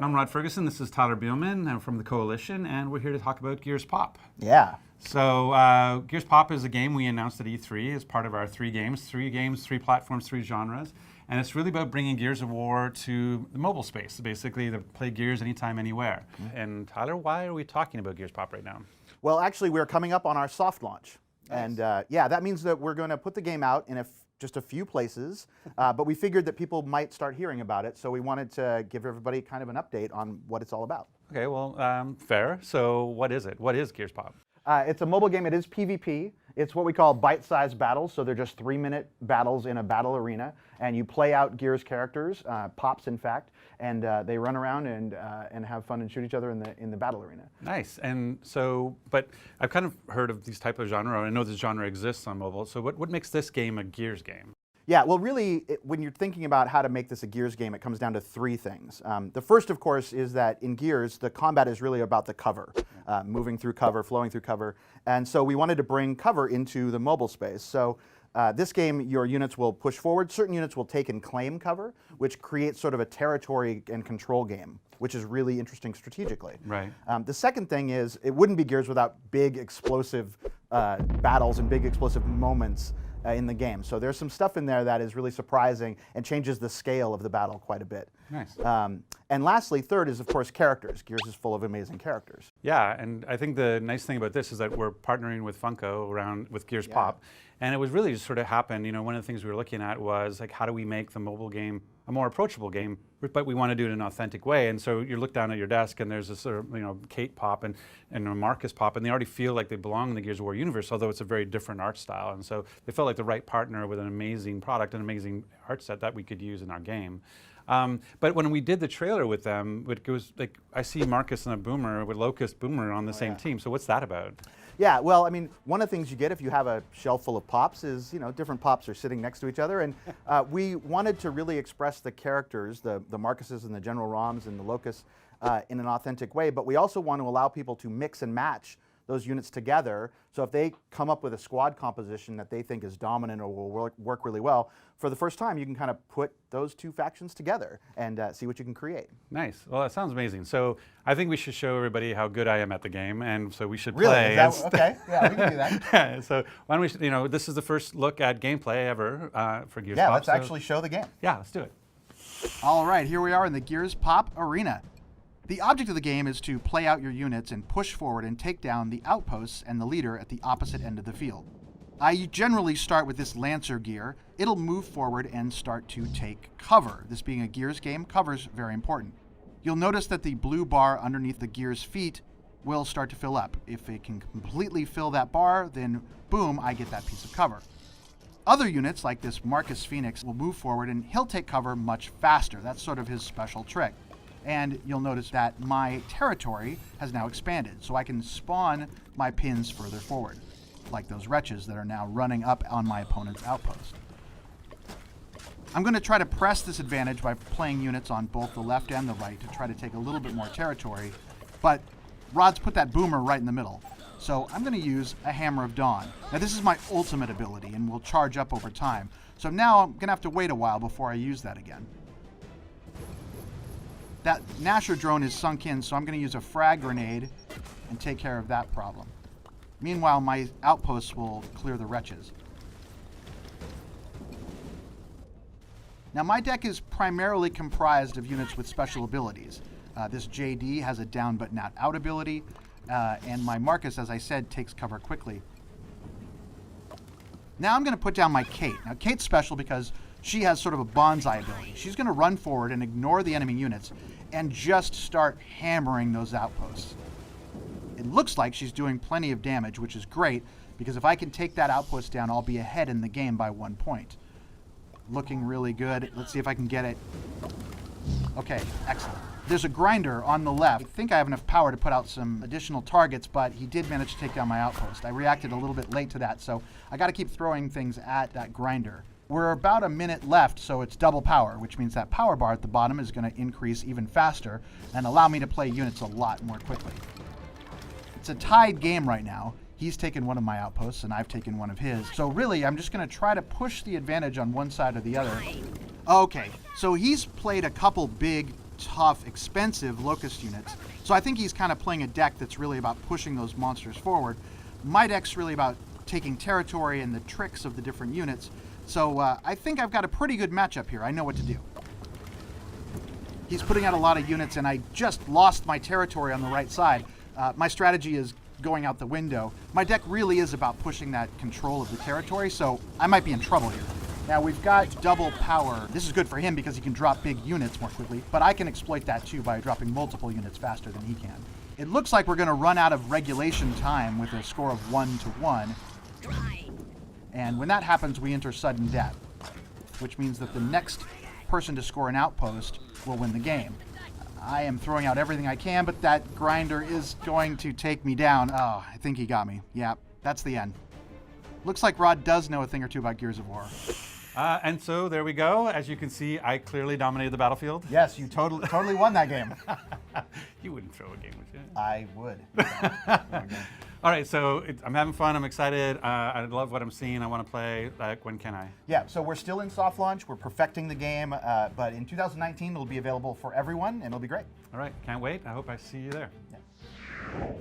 I'm Rod Ferguson. This is Tyler Bielman. I'm from the Coalition, and we're here to talk about Gears Pop. Yeah. So Gears Pop is a game we announced at E3 as part of our three games, three platforms, three genres. And it's really about bringing Gears of War to the mobile space, basically to play Gears anytime, anywhere. And Tyler, why are we talking about Gears Pop right now? Well, actually, we're coming up on our soft launch. Nice. And yeah, that means that we're going to put the game out in just a few places, but we figured that people might start hearing about it, so we wanted to give everybody kind of an update on what it's all about. Okay, well, fair. So what is it? What is Gears Pop? It's a mobile game. It is PvP. It's what we call bite-sized battles, so they're just 3-minute battles in a battle arena, and you play out Gears characters, Pops in fact, and they run around and have fun and shoot each other in the battle arena. Nice. And so, but I've kind of heard of these type of genre. I know this genre exists on mobile. So what makes this game a Gears game? Yeah, well, really, when you're thinking about how to make this a Gears game, it comes down to three things. The first, of course, is that in Gears, the combat is really about the cover, moving through cover, flowing through cover. And so we wanted to bring cover into the mobile space. So this game, your units will push forward. Certain units will take and claim cover, which creates sort of a territory and control game, which is really interesting strategically. Right. The second thing is, it wouldn't be Gears without big explosive battles and big explosive moments in the game. So there's some stuff in there that is really surprising and changes the scale of the battle quite a bit. Nice. And lastly, third is, of course, characters. Gears is full of amazing characters. Yeah, and I think the nice thing about this is that we're partnering with Funko with Gears Pop. And it was really just sort of happened, you know, one of the things we were looking at was like, how do we make the mobile game a more approachable game, but we want to do it in an authentic way. And so you look down at your desk and there's this sort of, you know, Kate Pop and a Marcus Pop, and they already feel like they belong in the Gears of War universe, although it's a very different art style. And so they felt like the right partner with an amazing product, an amazing art set that we could use in our game. But when we did the trailer with them, it was like, I see Marcus and a Boomer with Locust Boomer on the same team. So what's that about? Yeah, well, I mean, one of the things you get if you have a shelf full of Pops is, you know, different Pops are sitting next to each other. And we wanted to really express the characters, the Marcuses and the General Roms and the Locusts in an authentic way. But we also want to allow people to mix and match those units together. So if they come up with a squad composition that they think is dominant or will work really well, for the first time you can kind of put those two factions together and see what you can create. Nice. Well, that sounds amazing. So I think we should show everybody how good I am at the game, and so we should really? play. Is that, okay, yeah, we can do that. Yeah, so why don't we, you know, this is the first look at gameplay ever for Gears Pop. Yeah, let's actually show the game. Yeah, let's do it. All right, here we are in the Gears Pop arena. The object of the game is to play out your units and push forward and take down the outposts and the leader at the opposite end of the field. I generally start with this Lancer gear. It'll move forward and start to take cover. This being a Gears game, cover's very important. You'll notice that the blue bar underneath the Gears feet will start to fill up. If it can completely fill that bar, then boom, I get that piece of cover. Other units, like this Marcus Phoenix, will move forward and he'll take cover much faster. That's sort of his special trick. And you'll notice that my territory has now expanded, so I can spawn my pins further forward, like those wretches that are now running up on my opponent's outpost. I'm going to try to press this advantage by playing units on both the left and the right to try to take a little bit more territory, but Rod's put that Boomer right in the middle, so I'm going to use a Hammer of Dawn. Now this is my ultimate ability and will charge up over time, so now I'm going to have to wait a while before I use that again. That Nasher drone is sunk in, so I'm going to use a frag grenade and take care of that problem. Meanwhile, my outposts will clear the wretches. Now, my deck is primarily comprised of units with special abilities. This JD has a down but not out ability, and my Marcus, as I said, takes cover quickly. Now I'm going to put down my Kate. Now, Kate's special because she has sort of a bonsai ability. She's going to run forward and ignore the enemy units and just start hammering those outposts. It looks like she's doing plenty of damage, which is great, because if I can take that outpost down, I'll be ahead in the game by 1 point. Looking really good. Let's see if I can get it. Okay, excellent. There's a grinder on the left. I think I have enough power to put out some additional targets, but he did manage to take down my outpost. I reacted a little bit late to that, so I got to keep throwing things at that grinder. We're about a minute left, so it's double power, which means that power bar at the bottom is going to increase even faster and allow me to play units a lot more quickly. It's a tied game right now. He's taken one of my outposts and I've taken one of his. So really, I'm just going to try to push the advantage on one side or the other. Okay, so he's played a couple big tough, expensive Locust units. So I think he's kind of playing a deck that's really about pushing those monsters forward. My deck's really about taking territory and the tricks of the different units. So I think I've got a pretty good matchup here. I know what to do. He's putting out a lot of units, and I just lost my territory on the right side. My strategy is going out the window. My deck really is about pushing that control of the territory, so I might be in trouble here. Now we've got double power. This is good for him because he can drop big units more quickly, but I can exploit that too by dropping multiple units faster than he can. It looks like we're going to run out of regulation time with a score of 1-1. And when that happens, we enter sudden death, which means that the next person to score an outpost will win the game. I am throwing out everything I can, but that grinder is going to take me down. Oh, I think he got me. Yeah, that's the end. Looks like Rod does know a thing or two about Gears of War. And so there we go. As you can see, I clearly dominated the battlefield. Yes, you totally won that game. You wouldn't throw a game, would you? I would. All right, so I'm having fun. I'm excited. I love what I'm seeing. I want to play. Like, when can I? Yeah, so we're still in soft launch. We're perfecting the game, but in 2019 it'll be available for everyone, and it'll be great. All right, can't wait. I hope I see you there. Yeah.